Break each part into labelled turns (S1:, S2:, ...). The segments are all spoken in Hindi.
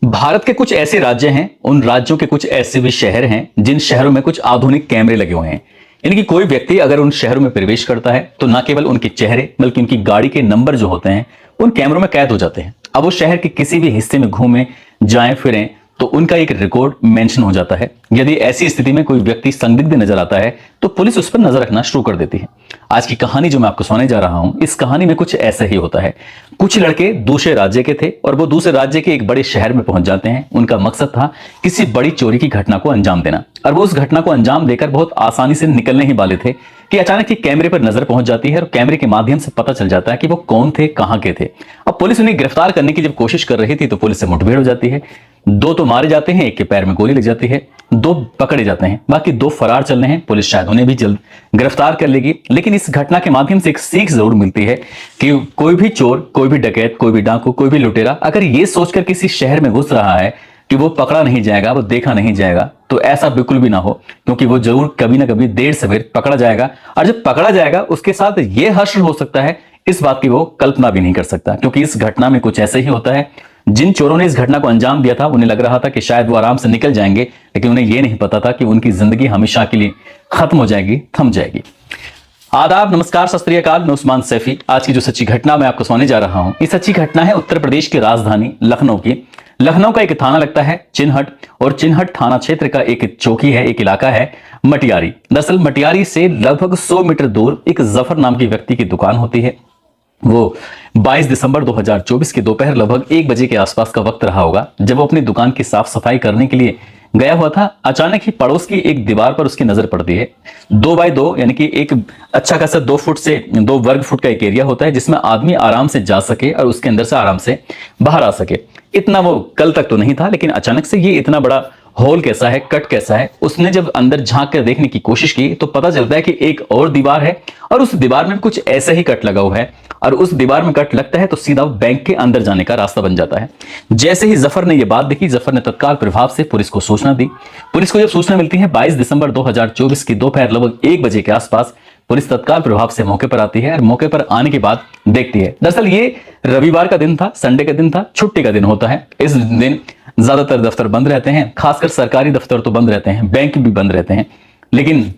S1: भारत के कुछ ऐसे राज्य हैं, उन राज्यों के कुछ ऐसे भी शहर हैं जिन शहरों में कुछ आधुनिक कैमरे लगे हुए हैं। यानी कि कोई व्यक्ति अगर उन शहरों में प्रवेश करता है तो न केवल उनके चेहरे बल्कि उनकी गाड़ी के नंबर जो होते हैं उन कैमरों में कैद हो जाते हैं। अब वो शहर के किसी भी हिस्से में घूमें, जाएं फिरें तो उनका एक रिकॉर्ड मेंशन हो जाता है। यदि ऐसी स्थिति में कोई व्यक्ति संदिग्ध नजर आता है तो पुलिस उस पर नजर रखना शुरू कर देती है। आज की कहानी जो मैं आपको सुनाने जा रहा हूं, इस कहानी में कुछ ऐसा ही होता है। कुछ लड़के दूसरे राज्य के थे और वो दूसरे राज्य के एक बड़े शहर में पहुंच जाते हैं। उनका मकसद था किसी बड़ी चोरी की घटना को अंजाम देना, और वो उस घटना को अंजाम देकर बहुत आसानी से निकलने ही वाले थे कि अचानक ही कैमरे पर नजर पहुंच जाती है और कैमरे के माध्यम से पता चल जाता है कि वो कौन थे, कहां के थे। अब पुलिस उन्हें गिरफ्तार करने की जब कोशिश कर रही थी तो पुलिस से मुठभेड़ हो जाती है। दो तो मारे जाते हैं, एक के पैर में गोली लग जाती है, दो पकड़े जाते हैं, बाकी दो फरार चल रहे हैं। पुलिस शायद उन्हें भी जल्द गिरफ्तार कर लेगी, लेकिन इस घटना के माध्यम से एक सीख जरूर मिलती है कि कोई भी चोर, कोई भी डकैत, कोई भी डाकू, कोई भी लुटेरा अगर ये सोचकर किसी शहर में घुस रहा है कि वो पकड़ा नहीं जाएगा, वो देखा नहीं जाएगा, तो ऐसा बिल्कुल भी ना हो, क्योंकि वो जरूर कभी ना कभी देर सवेर पकड़ा जाएगा। और जब पकड़ा जाएगा उसके साथ ये हश्र हो सकता है, इस बात की वो कल्पना भी नहीं कर सकता, क्योंकि इस घटना में कुछ ऐसे ही होता है। जिन चोरों ने इस घटना को अंजाम दिया था उन्हें लग रहा था कि शायद वो आराम से निकल जाएंगे, लेकिन उन्हें यह नहीं पता था कि उनकी जिंदगी हमेशा के लिए खत्म हो जाएगी, थम जाएगी। आदाब, नमस्कार, सत श्री अकाल, मैं उस्मान सैफी। आज की जो सच्ची घटना मैं आपको सुनाने जा रहा हूं, ये सच्ची घटना है उत्तर प्रदेश की राजधानी लखनऊ की। लखनऊ का एक थाना लगता है चिन्हट, और चिन्हट थाना क्षेत्र का एक चौकी है, एक इलाका है मटियारी। दरअसल मटियारी से लगभग 100 मीटर दूर एक जफर नाम के व्यक्ति की दुकान होती है। वो 22 दिसंबर 2024 के दोपहर लगभग 1 बजे के आसपास का वक्त रहा होगा जब वो अपनी दुकान की साफ सफाई करने के लिए गया हुआ था। अचानक ही पड़ोस की एक दीवार पर उसकी नजर पड़ती है। 2 बाय 2 यानी कि एक अच्छा खासा 2 फुट से 2 वर्ग फुट का एक एरिया होता है जिसमें आदमी आराम से जा सके और उसके अंदर से आराम से बाहर आ सके। इतना वो कल तक तो नहीं था, लेकिन अचानक से ये इतना बड़ा होल कैसा है, कट कैसा है। उसने जब अंदर झांक कर देखने की कोशिश की तो पता चलता है कि एक और दीवार है और उस दीवार में कुछ ऐसा ही कट लगा हुआ है, और उस दीवार में कट लगता है तो सीधा बैंक के अंदर जाने का रास्ता बन जाता है। जैसे ही जफर ने यह बात देखी, जफर ने तत्काल प्रभाव से पुलिस को सूचना दी। पुलिस को जब सूचना मिलती है 22 दिसंबर 2024 की दोपहर लगभग 1 बजे के आसपास, पुलिस तत्काल प्रभाव से मौके पर आती है और मौके पर आने के बाद देखती है। दरअसल ये रविवार का दिन था, संडे का दिन था, छुट्टी का दिन होता है। इस दिन ज्यादातर दफ्तर बंद रहते हैं, खासकर सरकारी दफ्तर तो बंद रहते हैं, बैंक भी बंद रहते हैं। लेकिन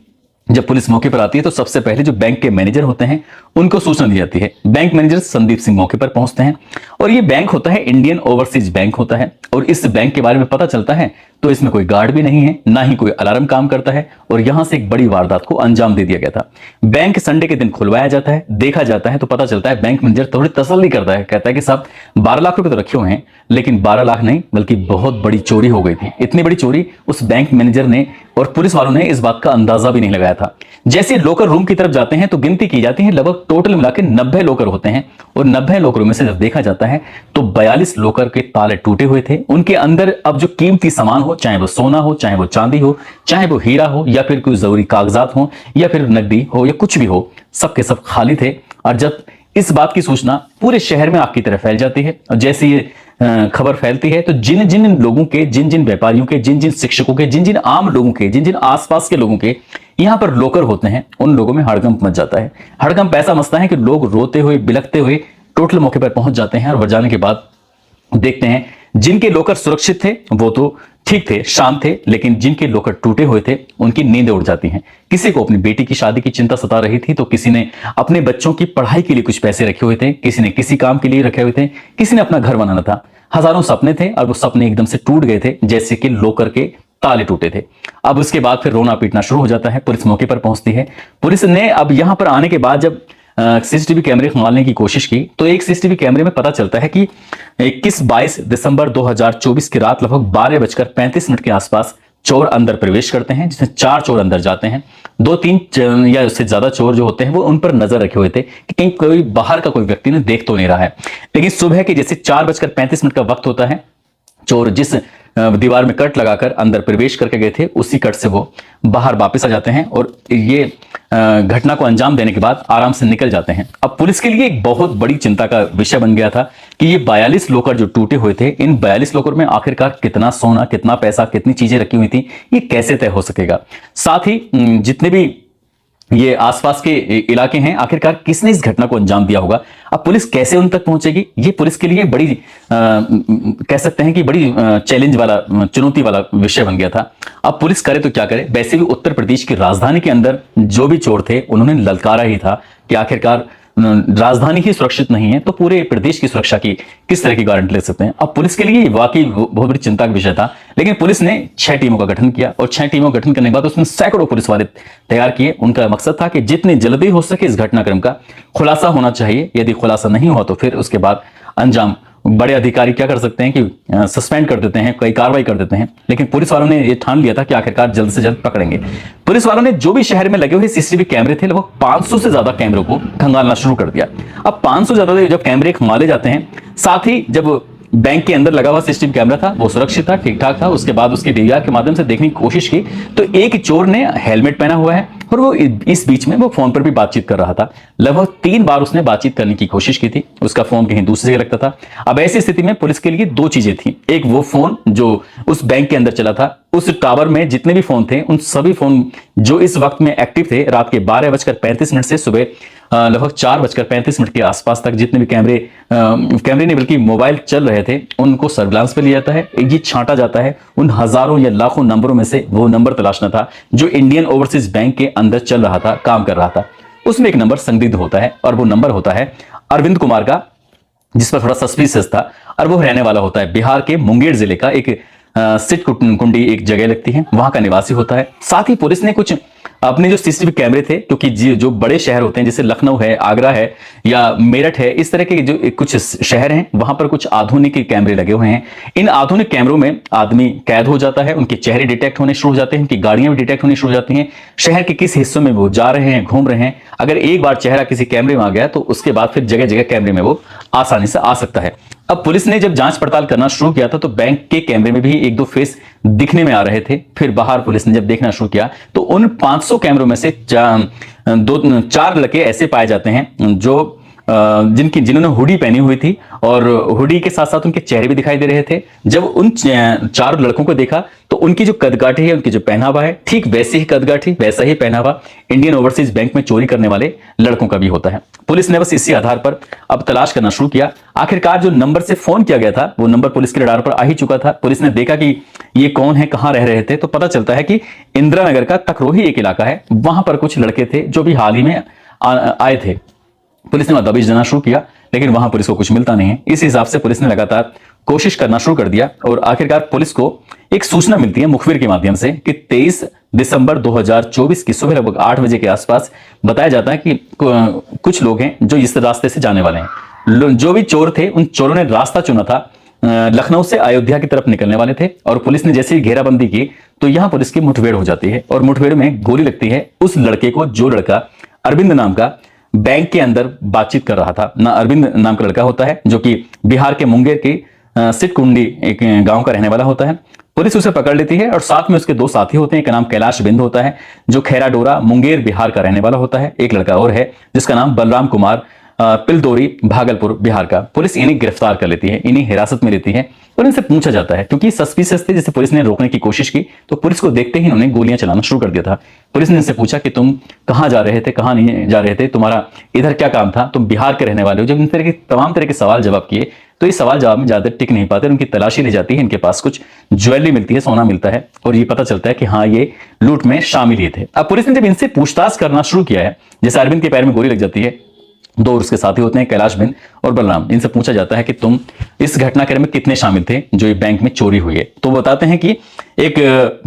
S1: जब पुलिस मौके पर आती है तो सबसे पहले जो बैंक के मैनेजर होते हैं उनको सूचना दी जाती है। बैंक मैनेजर संदीप सिंह मौके पर पहुंचते हैं, और ये बैंक होता है इंडियन ओवरसीज बैंक होता है। और इस बैंक के बारे में पता चलता है तो इसमें कोई गार्ड भी नहीं है, ना ही कोई अलार्म काम करता है, और यहां से एक बड़ी वारदात को अंजाम दे दिया गया था। बैंक संडे के दिन खुलवाया जाता है, देखा जाता है तो पता चलता है, बैंक मैनेजर थोड़ी तसल्ली करता है, कहता है कि साहब 12 लाख रुपए तो रखे हुए हैं, लेकिन 12 लाख नहीं बल्कि बहुत बड़ी चोरी हो गई थी। इतनी बड़ी चोरी उस बैंक मैनेजर ने और पुलिस वालों ने इस बात का अंदाजा भी नहीं लगाया था। जैसे लॉकर रूम की तरफ जाते हैं तो गिनती की जाती है, लगभग टोटल मिलाकर 90 लॉकर होते हैं, और 90 लॉकरों में से जब देखा जाता है तो 42 लॉकर के ताले टूटे हुए थे। उनके अंदर अब जो कीमती सामान हो, चाहे वो सोना हो, चाहे वो चांदी हो, चाहे वो हीरा हो, या फिर कोई जरूरी कागजात हो, या फिर नकदी हो, या कुछ भी हो, सब के सब खाली थे। और जब इस बात की सूचना पूरे शहर में आग की तरह फैल जाती है, और जैसे ये खबर फैलती है तो जिन जिन लोगों के, जिन जिन व्यापारियों के, जिन जिन शिक्षकों के, जिन जिन आम लोगों के, जिन जिन आसपास के लोगों के यहां पर लॉकर होते हैं, उन लोगों में हड़कंप मच जाता है। हड़कंप ऐसा मचता है कि लोग रोते हुए, बिलखते हुए टोटल मौके पर पहुंच जाते हैं, और जाने के बाद देखते हैं जिनके लॉकर सुरक्षित थे वो तो ठीक थे, शांत थे, लेकिन जिनके लॉकर टूटे हुए थे उनकी नींदें उड़ जाती हैं। किसी को अपनी बेटी की शादी की चिंता सता रही थी, तो किसी ने अपने बच्चों की पढ़ाई के लिए कुछ पैसे रखे हुए थे, किसी ने किसी काम के लिए रखे हुए थे, किसी ने अपना घर बनाना था। हजारों सपने थे और वो सपने एकदम से टूट गए थे, जैसे कि लॉकर के ताले टूटे थे। अब उसके बाद फिर रोना पीटना शुरू हो जाता है। पुलिस मौके पर पहुंचती है। पुलिस ने अब यहां पर आने के बाद जब सीसीटीवी कैमरे खंगालने की कोशिश की तो एक सीसीटीवी कैमरे में पता चलता है कि 22 दिसंबर 2024 की रात लगभग 12:35 के आसपास चोर अंदर प्रवेश करते हैं, जिसमें 4 चोर अंदर जाते हैं। 2-3 या उससे ज्यादा चोर जो होते हैं वो उन पर नजर रखे हुए थे कि कहीं कोई बाहर का कोई व्यक्ति ने देख तो नहीं रहा है। लेकिन सुबह के जैसे 4:35 का वक्त होता है, चोर जिस दीवार में कट लगाकर अंदर प्रवेश करके गए थे उसी कट से वो बाहर वापस आ जाते हैं, और ये घटना को अंजाम देने के बाद आराम से निकल जाते हैं। अब पुलिस के लिए एक बहुत बड़ी चिंता का विषय बन गया था कि ये 42 लॉकर जो टूटे हुए थे, इन 42 लॉकर में आखिरकार कितना सोना, कितना पैसा, कितनी चीजें रखी हुई थी, ये कैसे तय हो सकेगा। साथ ही जितने भी ये आसपास के इलाके हैं। आखिरकार किसने इस घटना को अंजाम दिया होगा? अब पुलिस कैसे उन तक पहुंचेगी? ये पुलिस के लिए बड़ी कह सकते हैं कि बड़ी चैलेंज वाला, चुनौती वाला विषय बन गया था। अब पुलिस करे तो क्या करे? वैसे भी उत्तर प्रदेश की राजधानी के अंदर जो भी चोर थे उन्होंने ललकारा ही था कि आखिरकार राजधानी ही सुरक्षित नहीं है तो पूरे प्रदेश की सुरक्षा की किस तरह की गारंटी ले सकते हैं? अब पुलिस के लिए वाकई बहुत बड़ी चिंता का विषय था। लेकिन पुलिस ने 6 टीमों का गठन किया और 6 टीमों का गठन करने के बाद उसमें सैकड़ों पुलिस वाले तैयार किए। उनका मकसद था कि जितनी जल्दी हो सके इस घटनाक्रम का खुलासा होना चाहिए। यदि खुलासा नहीं हुआ तो फिर उसके बाद अंजाम बड़े अधिकारी क्या कर सकते हैं कि सस्पेंड कर देते हैं, कई कार्रवाई कर देते हैं। लेकिन पुलिस वालों ने यह ठान लिया था कि आखिरकार जल्द से जल्द पकड़ेंगे। पुलिस वालों ने जो भी शहर में लगे हुए सीसीटीवी कैमरे थे, लगभग 500 से ज्यादा कैमरों को खंगालना शुरू कर दिया। अब 500 ज्यादा जब कैमरे खंगाले जाते हैं, साथ ही जब बैंक के अंदर लगा हुआ सीसीटीवी कैमरा था वो सुरक्षित था, ठीक ठाक था, उसके बाद उसके डीवीआर के माध्यम से देखने की कोशिश की तो एक चोर ने हेलमेट पहना हुआ है और वो इस बीच में वो फोन पर भी बातचीत कर रहा था। लगभग 3 बार उसने बातचीत करने की कोशिश की थी, उसका फोन कहीं दूसरी जगह लगता था। अब ऐसी स्थिति में पुलिस के लिए 2 चीजें थी। एक वो फोन जो उस बैंक के अंदर चला था, उस टावर में जितने भी फोन थे उन सभी फोन जो इस वक्त में एक्टिव थे, रात के 12:35 से सुबह लगभग 4:35 के आसपास तक जितने भी कैमरे नहीं बल्कि मोबाइल चल रहे थे उनको सर्विलांस पे लिया जाता है। ये छांटा जाता है उन हजारों या लाखों नंबरों में से वो नंबर तलाशना था जो इंडियन ओवरसीज बैंक के अंदर चल रहा था, काम कर रहा था। उसमें एक नंबर संदिग्ध होता है और वो नंबर होता है अरविंद कुमार का, जिस पर थोड़ा सस्पिशियस था। और वो रहने वाला होता है बिहार के मुंगेर जिले का, एक सिट कुंडी एक जगह लगती है, वहां का निवासी होता है। साथ ही पुलिस ने कुछ अपने जो सीसीटीवी कैमरे थे, क्योंकि जो बड़े शहर होते हैं जैसे लखनऊ है, आगरा है या मेरठ है, इस तरह के जो कुछ शहर हैं वहां पर कुछ आधुनिक कैमरे लगे हुए हैं। इन आधुनिक कैमरों में आदमी कैद हो जाता है, उनके चेहरे डिटेक्ट होने शुरू हो जाते हैं, उनकी गाड़ियां भी डिटेक्ट होनी शुरू हो जाती हैं, शहर के किस हिस्सों में वो जा रहे हैं, घूम रहे हैं। अगर एक बार चेहरा किसी कैमरे में आ गया तो उसके बाद फिर जगह जगह कैमरे में वो आसानी से आ सकता है। अब पुलिस ने जब जांच पड़ताल करना शुरू किया था तो बैंक के कैमरे में भी 1-2 फेस दिखने में आ रहे थे। फिर बाहर पुलिस ने जब देखना शुरू किया तो उन 500 कैमरों में से 4 लड़के ऐसे पाए जाते हैं जो जिन्होंने हुडी पहनी हुई थी और हुडी के साथ साथ उनके चेहरे भी दिखाई दे रहे थे। जब उन 4 लड़कों को देखा तो उनकी जो कदकाठी है, उनकी जो पहनावा है, ठीक वैसे ही कदकाठी, वैसा ही पहनावा इंडियन ओवरसीज बैंक में चोरी करने वाले लड़कों का भी होता है। पुलिस ने बस इसी आधार पर अब तलाश करना शुरू किया। आखिरकार जो नंबर से फोन किया गया था वो नंबर पुलिस के रडार पर आ ही चुका था। पुलिस ने देखा कि ये कौन है, कहां रह रहे थे, तो पता चलता है कि इंदिरा नगर का तकरोही एक इलाका है, वहां पर कुछ लड़के थे जो भी हाल ही में आए थे। पुलिस ने दबिश देना शुरू किया लेकिन वहां पुलिस को कुछ मिलता नहीं है। इस हिसाब से पुलिस ने लगातार कोशिश करना शुरू कर दिया और आखिरकार पुलिस को एक सूचना मिलती है मुखबिर के माध्यम से कि 23 दिसंबर 2024 की सुबह लगभग 8 बजे के आसपास बताया जाता है कि कुछ लोग हैं जो इस रास्ते से जाने वाले हैं। जो भी चोर थे उन चोरों ने रास्ता चुना था, लखनऊ से अयोध्या की तरफ निकलने वाले थे और पुलिस ने जैसे ही घेराबंदी की तो यहां पुलिस की मुठभेड़ हो जाती है और मुठभेड़ में गोली लगती है उस लड़के को जो लड़का अरविंद नाम का बैंक के अंदर बातचीत कर रहा था। ना अरविंद नाम का लड़का होता है जो कि बिहार के मुंगेर के सिटकुंडी एक गांव का रहने वाला होता है। पुलिस उसे पकड़ लेती है और साथ में उसके 2 साथी होते हैं। एक नाम कैलाश बिंद होता है जो खैरा डोरा मुंगेर बिहार का रहने वाला होता है। एक लड़का और है जिसका नाम बलराम कुमार पिलदोरी भागलपुर बिहार का। पुलिस इन्हें गिरफ्तार कर लेती है, इन्हें हिरासत में लेती है और इनसे पूछा जाता है क्योंकि सस्पिशियस थे। जैसे पुलिस ने रोकने की कोशिश की तो पुलिस को देखते ही उन्होंने गोलियां चलाना शुरू कर दिया था। पुलिस ने इनसे पूछा कि तुम कहां जा रहे थे, कहां नहीं जा रहे थे, तुम्हारा इधर क्या काम था, तुम बिहार के रहने वाले हो। जब इन तरह के तमाम तरह के सवाल जवाब किए तो ये सवाल जवाब में ज्यादा टिक नहीं पाते। उनकी तलाशी ली जाती है, इनके पास कुछ ज्वेलरी मिलती है, सोना मिलता है और ये पता चलता है कि हाँ ये लूट में शामिल ही थे। अब पुलिस ने जब इनसे पूछताछ करना शुरू किया है, जैसे अरविंद के पैर में गोली लग जाती है, 2 उसके साथी होते हैं कैलाश बिंद और बलराम। इनसे पूछा जाता है कि तुम इस घटनाक्रम में कितने शामिल थे जो ये बैंक में चोरी हुई है। तो बताते हैं कि एक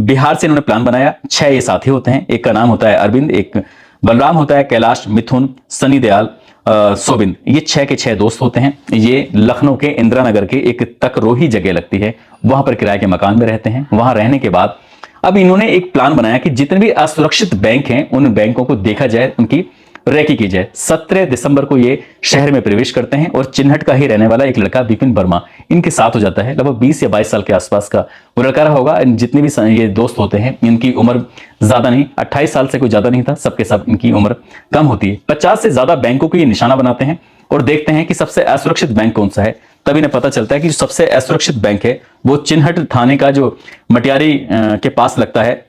S1: बिहार से इन्होंने प्लान बनाया। 6 ये साथी होते हैं, एक का नाम होता है अरविंद, एक बलराम होता है, कैलाश, मिथुन, सनी दयाल, सोबिंद। ये 6 के 6 दोस्त होते हैं। ये लखनऊ के इंदिरा नगर के एक तकरोही जगह लगती है, वहां पर किराए के मकान में रहते हैं। वहां रहने के बाद अब इन्होंने एक प्लान बनाया कि जितने भी असुरक्षित बैंक हैं उन बैंकों को देखा जाए, उनकी रेकी की जाए। 17 दिसंबर को ये शहर में प्रवेश करते हैं और चिन्हट का ही रहने वाला एक लड़का विपिन वर्मा इनके साथ हो जाता है। लगभग 20 या 22 साल के आसपास का वो लड़का रहा होगा। जितने भी ये दोस्त होते हैं इनकी उम्र ज्यादा नहीं, 28 साल से कोई ज्यादा नहीं था, सबके सब इनकी उम्र कम होती है। 50 से ज्यादा बैंकों को ये निशाना बनाते हैं और देखते हैं कि सबसे असुरक्षित बैंक कौन सा है। तब इन्हें पता चलता है कि जो सबसे असुरक्षित बैंक है वो चिन्हट थाने का जो मटियारी के पास लगता है,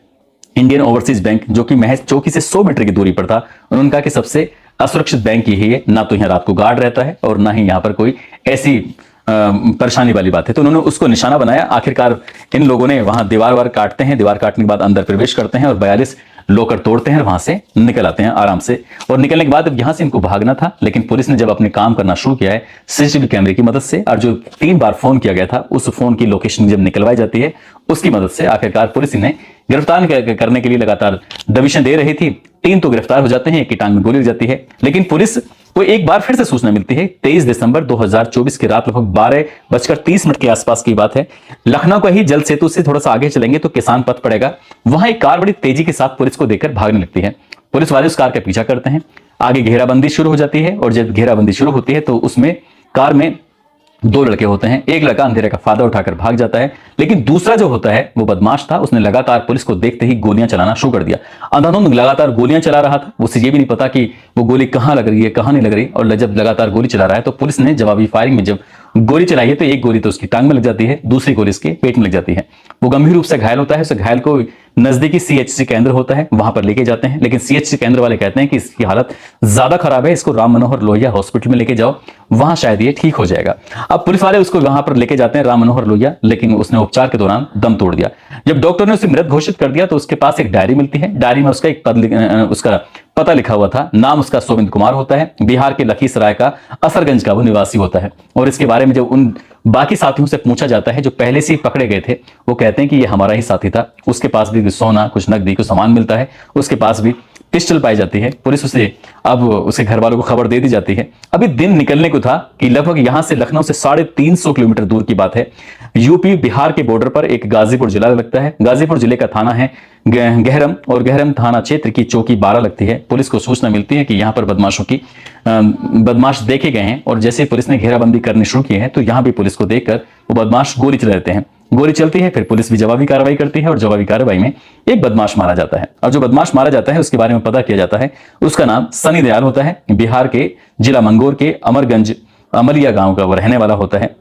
S1: इंडियन ओवरसीज बैंक, जो कि महज चौकी से 100 मीटर की दूरी पर था, उन्होंने कहा कि सबसे असुरक्षित बैंक यही है, ना तो यहाँ रात को गार्ड रहता है और ना ही यहाँ पर कोई ऐसी परेशानी वाली बात है। तो उन्होंने उसको निशाना बनाया। आखिरकार इन लोगों ने वहां दीवार वार काटते हैं, दीवार काटने के बाद अंदर प्रवेश करते हैं और 42 लॉकर तोड़ते हैं और वहां से निकल आते हैं आराम से। और निकलने के बाद अब यहां से इनको भागना था, लेकिन पुलिस ने जब अपने काम करना शुरू किया है सीसीटीवी कैमरे की मदद से, और जो 3 बार फोन किया गया था उस फोन की लोकेशन जब निकलवाई जाती है उसकी मदद से आखिरकार पुलिस इन्हें गिरफ्तार करने के लिए लगातार दबिशें दे रही थी। 3 तो गिरफ्तार हो जाते हैं, एक की टांग में गोली लग जाती है। लेकिन पुलिस को एक बार फिर से सूचना मिलती है। 23 दिसंबर 2024 की रात लगभग 12:30 के आसपास की बात है। लखनऊ का ही जल सेतु से थोड़ा सा आगे चलेंगे तो किसान पथ पड़ेगा, वहां एक कार बड़ी तेजी के साथ पुलिस को देखकर भागने लगती है। पुलिस वाले उस कार का पीछा करते हैं, आगे घेराबंदी शुरू हो जाती है और जब घेराबंदी शुरू होती है तो उसमें कार में 2 लड़के होते हैं। एक लड़का अंधेरे का फायदा उठाकर भाग जाता है, लेकिन दूसरा जो होता है वो बदमाश था। उसने लगातार पुलिस को देखते ही गोलियां चलाना शुरू कर दिया। अंधाधुंध लगातार गोलियां चला रहा था, उसे ये भी नहीं पता कि वो गोली कहां लग रही है कहां नहीं लग रही। और जब लगातार गोली चला रहा है तो पुलिस ने जवाबी फायरिंग में जब गोली चलाई है तो एक गोली तो उसकी टांग में लग जाती है, दूसरी गोली इसके पेट में लग जाती है। वो गंभीर रूप से घायल होता है। उस घायल को नजदीकी सीएचसी केंद्र होता है वहां पर लेके जाते हैं, लेकिन सीएचसी केंद्र वाले कहते हैं कि इसकी हालत ज्यादा खराब है, इसको राम मनोहर लोहिया हॉस्पिटल में लेके जाओ, वहां शायद ये ठीक हो जाएगा। अब पुलिस वाले उसको वहां पर लेके जाते हैं राम मनोहर लोहिया, लेकिन उसने उपचार के दौरान दम तोड़ दिया। जब डॉक्टर ने उसे मृत घोषित कर दिया तो उसके पास एक डायरी मिलती है। डायरी में उसका एक उसका पता लिखा हुआ था। नाम उसका सोविंद कुमार होता है, बिहार के लखीसराय का असरगंज का वो निवासी होता है। और इसके बारे में जब उन बाकी साथियों से पूछा जाता है जो पहले से ही पकड़े गए थे, वो कहते हैं कि ये हमारा ही साथी था। उसके पास भी सोना, कुछ नकदी, कुछ सामान मिलता है, उसके पास भी पिस्टल पाई जाती है। पुलिस उसे अब उसके घर वालों को खबर दे दी जाती है। अभी दिन निकलने को था कि लगभग यहां से लखनऊ से 350 किलोमीटर दूर की बात है। यूपी बिहार के बॉर्डर पर एक गाजीपुर जिला लगता है। गाजीपुर जिले का थाना है गहरम, और गहरम थाना क्षेत्र की चौकी 12 लगती है। पुलिस को सूचना मिलती है कि यहाँ पर बदमाश देखे गए हैं, और जैसे पुलिस ने घेराबंदी करनी शुरू की है तो यहाँ भी पुलिस को देखकर वो बदमाश गोली चला देते हैं। गोली चलती है, फिर पुलिस भी जवाबी कार्रवाई करती है और जवाबी कार्रवाई में एक बदमाश मारा जाता है। और जो बदमाश मारा जाता है उसके बारे में पता किया जाता है, उसका नाम सनी दयाल होता है। बिहार के जिला मंगोर के अमरगंज अमलिया गांव का वो रहने वाला होता है।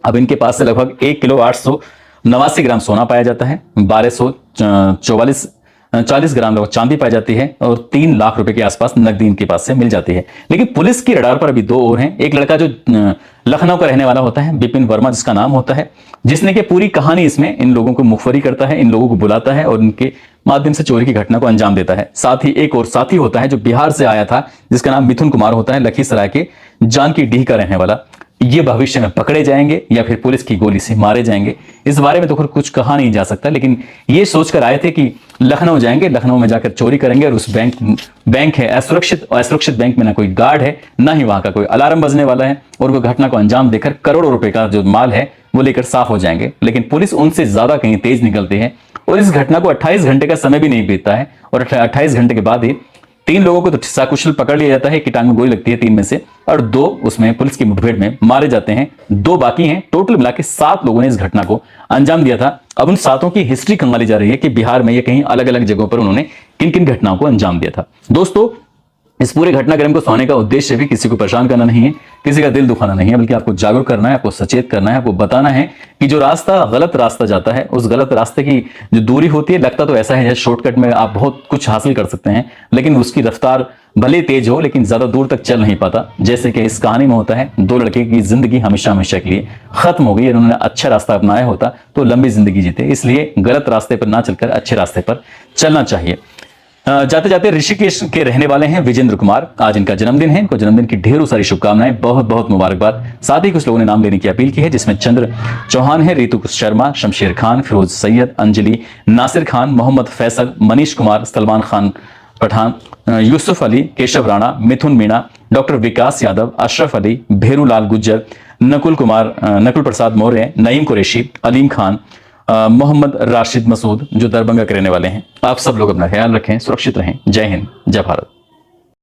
S1: अब इनके पास से लगभग 1 किलो 889 ग्राम सोना पाया जाता है, 1240 ग्राम लगभग चांदी पाई जाती है और 3 लाख रुपए के आसपास नकदी इनके पास से मिल जाती है। लेकिन पुलिस की रडार पर अभी 2 और हैं। एक लड़का जो लखनऊ का रहने वाला होता है, विपिन वर्मा जिसका नाम होता है, जिसने कि पूरी कहानी इसमें इन लोगों को मुखबरी करता है, इन लोगों को बुलाता है और इनके माध्यम से चोरी की घटना को अंजाम देता है। साथ ही एक और साथी होता है जो बिहार से आया था, जिसका नाम मिथुन कुमार होता है, लखीसराय के जानकी डीह का रहने वाला। ये भविष्य में पकड़े जाएंगे या फिर पुलिस की गोली से मारे जाएंगे, इस बारे में तो कुछ कहा नहीं जा सकता। लेकिन ये सोचकर आए थे कि लखनऊ जाएंगे, लखनऊ में जाकर चोरी करेंगे और उस बैंक है असुरक्षित बैंक में ना कोई गार्ड है, ना ही वहां का कोई अलार्म बजने वाला है, और वो घटना को अंजाम देकर करोड़ों रुपए का जो माल है वो लेकर साफ हो जाएंगे। लेकिन पुलिस उनसे ज्यादा कहीं तेज निकलती है और इस घटना को 28 घंटे का समय भी नहीं बीतता है, और 28 घंटे के बाद ही 3 लोगों को तो सकुशल पकड़ लिया जाता है कि टांग में गोली लगती है 3 में से, और 2 उसमें पुलिस की मुठभेड़ में मारे जाते हैं। 2 बाकी हैं। टोटल मिला के 7 लोगों ने इस घटना को अंजाम दिया था। अब उन 7 की हिस्ट्री खंगाली जा रही है कि बिहार में ये कहीं अलग अलग जगहों पर उन्होंने किन किन घटनाओं को अंजाम दिया था। दोस्तों, इस पूरे घटनाक्रम को सुनाने का उद्देश्य भी किसी को परेशान करना नहीं है, किसी का दिल दुखाना नहीं है, बल्कि आपको जागरूक करना है, आपको सचेत करना है, आपको बताना है कि जो रास्ता गलत रास्ता जाता है, उस गलत रास्ते की जो दूरी होती है, लगता तो ऐसा है जैसे शॉर्टकट में आप बहुत कुछ हासिल कर सकते हैं, लेकिन उसकी रफ्तार भले तेज हो लेकिन ज्यादा दूर तक चल नहीं पाता। जैसे कि इस कहानी में होता है, 2 लड़के की जिंदगी हमेशा हमेशा के लिए खत्म हो गई। उन्होंने अच्छा रास्ता अपनाया होता तो लंबी जिंदगी जीते। इसलिए गलत रास्ते पर ना चलकर अच्छे रास्ते पर चलना चाहिए। जाते जाते ऋषिकेश के रहने वाले हैं विजेंद्र कुमार, आज इनका जन्मदिन है। इनको जन्मदिन की ढेरों सारी शुभकामनाएं, बहुत बहुत मुबारकबाद। साथ ही कुछ लोगों ने नाम लेने की अपील की है, जिसमें चंद्र चौहान है, रितु शर्मा, शमशेर खान, फिरोज सैयद, अंजलि, नासिर खान, मोहम्मद फैसल, मनीष कुमार, सलमान खान पठान, यूसुफ अली, केशव राणा, मिथुन मीणा, डॉक्टर विकास यादव, अशरफ अली, भेरूलाल गुज्जर, नकुल प्रसाद मौर्य, नईम कुरैशी, अलीम खान, मोहम्मद राशिद मसूद जो दरभंगा के रहने वाले हैं। आप सब लोग अपना ख्याल रखें, सुरक्षित रहें। जय हिंद, जय भारत।